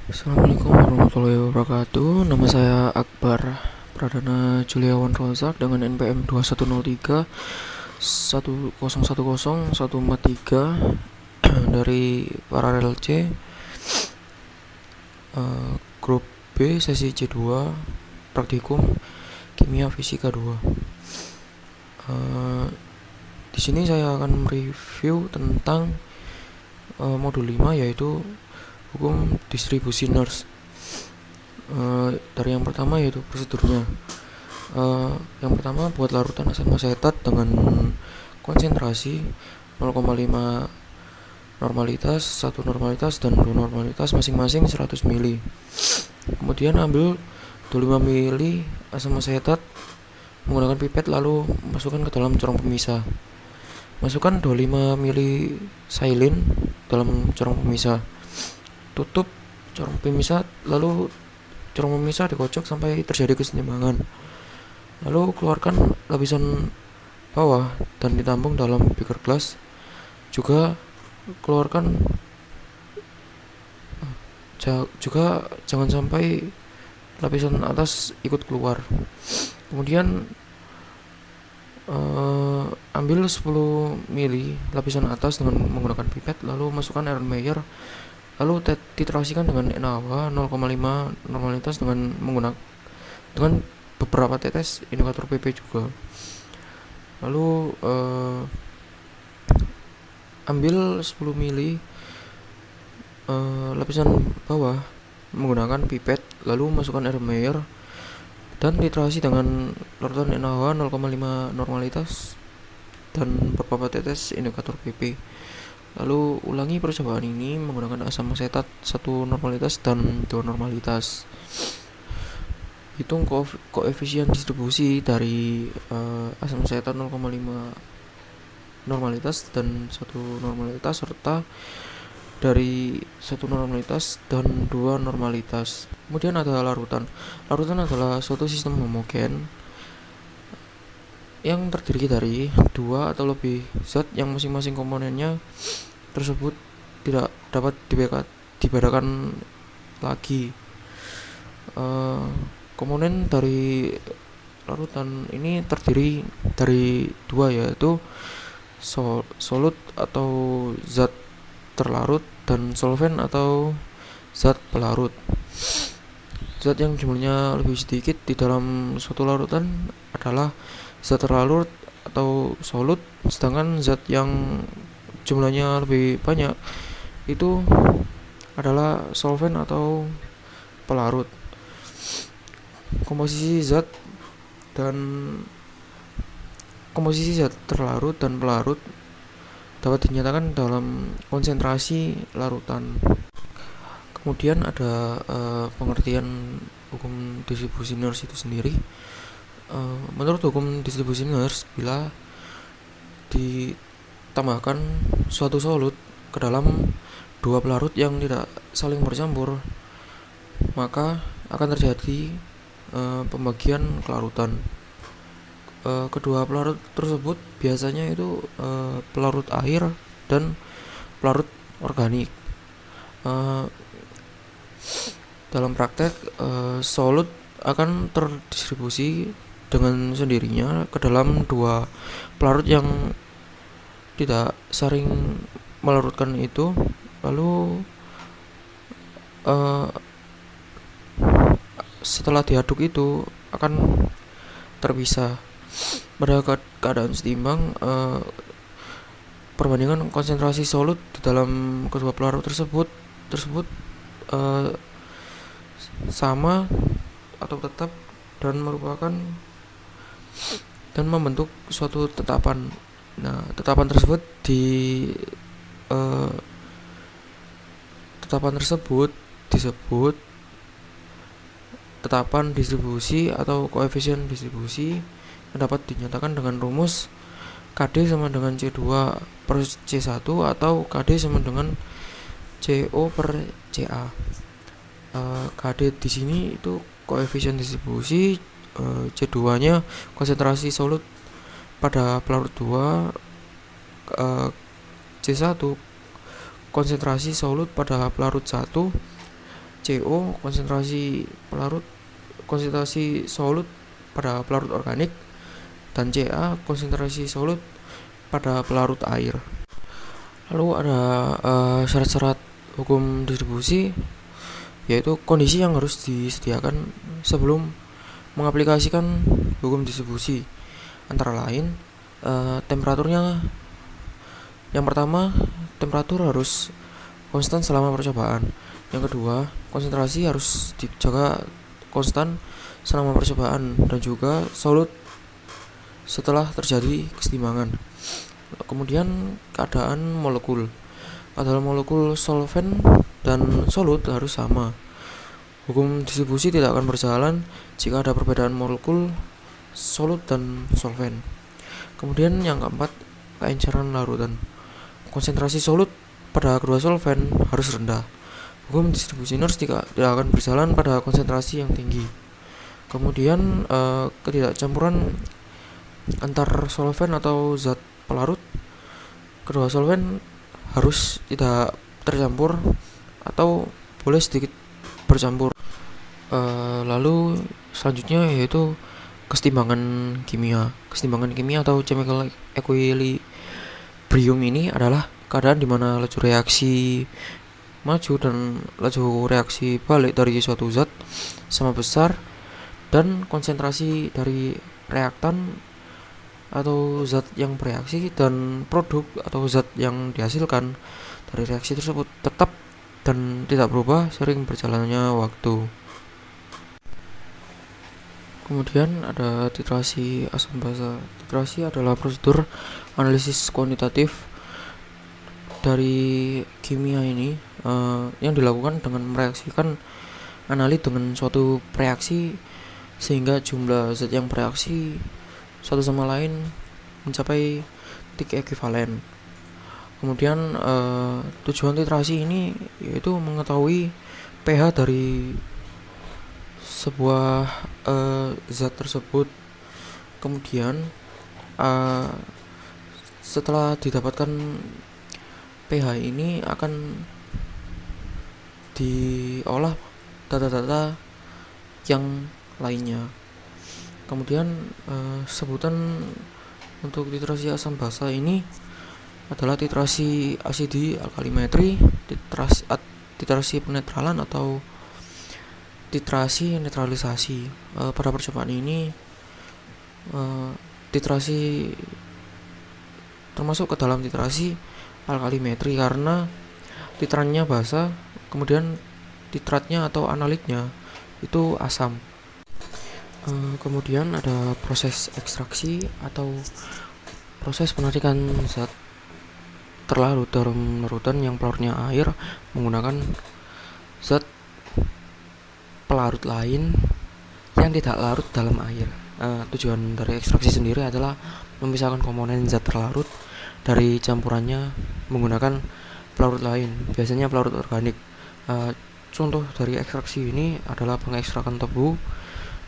Assalamualaikum warahmatullahi wabarakatuh. Nama saya Akbar Pradana Juliawan Rozak dengan NPM 2103 1010143 dari Paralel C, grup B, sesi C2, praktikum kimia fisika 2. Di sini saya akan mereview tentang modul 5, yaitu hukum distribusi Nernst. Dari yang pertama yaitu prosedurnya. Yang pertama, buat larutan asam asetat dengan konsentrasi 0,5 normalitas, 1 normalitas, dan 2 normalitas masing-masing 100 ml. Kemudian ambil 25 ml asam asetat menggunakan pipet, lalu masukkan ke dalam corong pemisah. Masukkan 25 ml sailin dalam corong pemisah. Tutup corong pemisah, lalu corong pemisah dikocok sampai terjadi keseimbangan. Lalu keluarkan lapisan bawah dan ditampung dalam beaker glass. Juga keluarkan jangan sampai lapisan atas ikut keluar. Kemudian ambil 10 ml lapisan atas dengan menggunakan pipet, lalu masukkan Erlenmeyer, lalu titrasikan dengan NaOH 0,5 normalitas dengan beberapa tetes indikator PP juga. Lalu ambil 10 ml lapisan bawah menggunakan pipet, lalu masukkan Erlenmeyer dan titrasi dengan larutan NaOH 0,5 normalitas dan beberapa tetes indikator PP. Lalu ulangi percobaan ini menggunakan asam asetat 1 normalitas dan 2 normalitas. Hitung koefisien distribusi dari asam asetat 0,5 normalitas dan 1 normalitas, serta dari 1 normalitas dan 2 normalitas. Kemudian ada larutan. Larutan adalah suatu sistem homogen yang terdiri dari 2 atau lebih zat yang masing-masing komponennya tersebut tidak dapat dibedakan lagi. Komponen dari larutan ini terdiri dari 2, yaitu solut atau zat terlarut dan solvent atau zat pelarut. Zat yang jumlahnya lebih sedikit di dalam suatu larutan adalah zat terlarut atau solut, sedangkan zat yang jumlahnya lebih banyak itu adalah solvent atau pelarut. Komposisi zat terlarut dan pelarut dapat dinyatakan dalam konsentrasi larutan. Kemudian ada pengertian hukum distribusi Nernst itu sendiri. Menurut hukum distribusi Nernst, bila ditambahkan suatu solut ke dalam 2 pelarut yang tidak saling bercampur, maka akan terjadi pembagian kelarutan. Kedua pelarut tersebut biasanya itu pelarut air dan pelarut organik. Dalam praktek, solut akan terdistribusi dengan sendirinya ke dalam 2 pelarut yang tidak saling melarutkan itu, lalu setelah diaduk itu akan terpisah. Pada keadaan seimbang, perbandingan konsentrasi solut di dalam kedua pelarut tersebut sama atau tetap dan membentuk suatu tetapan. Nah, tetapan tersebut disebut tetapan distribusi atau koefisien distribusi, yang dapat dinyatakan dengan rumus KD sama dengan C2 per C1 atau KD sama dengan CO per CA. KD di sini itu koefisien distribusi, C2-nya konsentrasi solut pada pelarut 2, C1 konsentrasi solut pada pelarut 1, CO konsentrasi solut pada pelarut organik, dan Ca konsentrasi solut pada pelarut air. Lalu ada syarat-syarat hukum distribusi, yaitu kondisi yang harus disediakan sebelum mengaplikasikan hukum distribusi, antara lain temperaturnya. Yang pertama, temperatur harus konstan selama percobaan. Yang kedua, konsentrasi harus dijaga konstan selama percobaan, dan juga solut setelah terjadi kesetimbangan. Kemudian keadaan molekul solvent dan solut harus sama. Hukum distribusi tidak akan berjalan jika ada perbedaan molekul solut dan solvent. Kemudian yang keempat, keenceran larutan. Konsentrasi solut pada kedua solvent harus rendah. Hukum distribusi Nernst tidak akan berjalan pada konsentrasi yang tinggi. Kemudian ketidakcampuran antar solvent atau zat pelarut. Kedua solvent harus tidak tercampur atau boleh sedikit bercampur. Lalu selanjutnya yaitu kesetimbangan kimia atau chemical equilibrium. Ini adalah keadaan di mana laju reaksi maju dan laju reaksi balik dari suatu zat sama besar, dan konsentrasi dari reaktan atau zat yang bereaksi dan produk atau zat yang dihasilkan dari reaksi tersebut tetap dan tidak berubah sering berjalannya waktu. Kemudian ada titrasi asam basa. Titrasi adalah prosedur analisis kuantitatif dari kimia ini yang dilakukan dengan mereaksikan analit dengan suatu reaksi sehingga jumlah zat yang bereaksi satu sama lain mencapai titik ekuivalen. Kemudian tujuan titrasi ini yaitu mengetahui pH dari sebuah zat tersebut. Kemudian setelah didapatkan pH ini akan diolah data-data yang lainnya. Kemudian sebutan untuk titrasi asam basa ini adalah titrasi asidi alkalimetri, titrasi penetralan atau titrasi netralisasi. Pada percobaan ini titrasi termasuk ke dalam titrasi alkalimetri karena titrannya basa, kemudian titratnya atau analitnya itu asam. Kemudian ada proses ekstraksi atau proses penarikan zat terlarut dalam larutan yang pelarutnya air menggunakan zat pelarut lain yang tidak larut dalam air. Tujuan dari ekstraksi sendiri adalah memisahkan komponen zat terlarut dari campurannya menggunakan pelarut lain, biasanya pelarut organik. Contoh dari ekstraksi ini adalah pengekstrakan tebu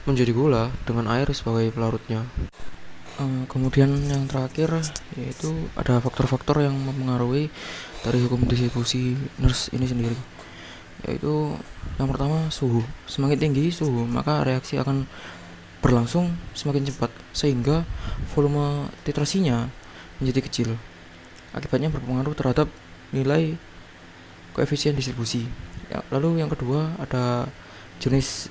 menjadi gula dengan air sebagai pelarutnya. Kemudian yang terakhir yaitu ada faktor-faktor yang mempengaruhi dari hukum distribusi Nernst ini sendiri, yaitu yang pertama suhu. Semakin tinggi suhu maka reaksi akan berlangsung semakin cepat sehingga volume titrasinya menjadi kecil. Akibatnya berpengaruh terhadap nilai koefisien distribusi. Lalu yang kedua ada jenis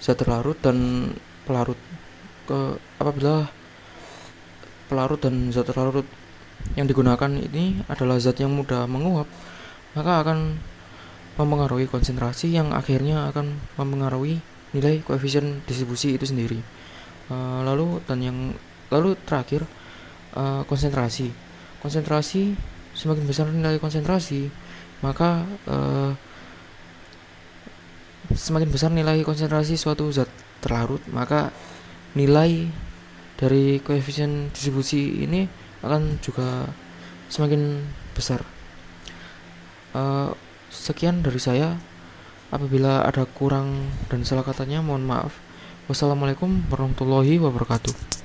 zat terlarut dan pelarut. Apabila pelarut dan zat terlarut yang digunakan ini adalah zat yang mudah menguap, maka akan mempengaruhi konsentrasi yang akhirnya akan mempengaruhi nilai koefisien distribusi itu sendiri. Lalu terakhir konsentrasi. Semakin besar nilai konsentrasi, maka semakin besar nilai konsentrasi suatu zat terlarut, maka nilai dari koefisien distribusi ini akan juga semakin besar. Sekian dari saya. Apabila ada kurang dan salah katanya mohon maaf. Wassalamualaikum warahmatullahi wabarakatuh.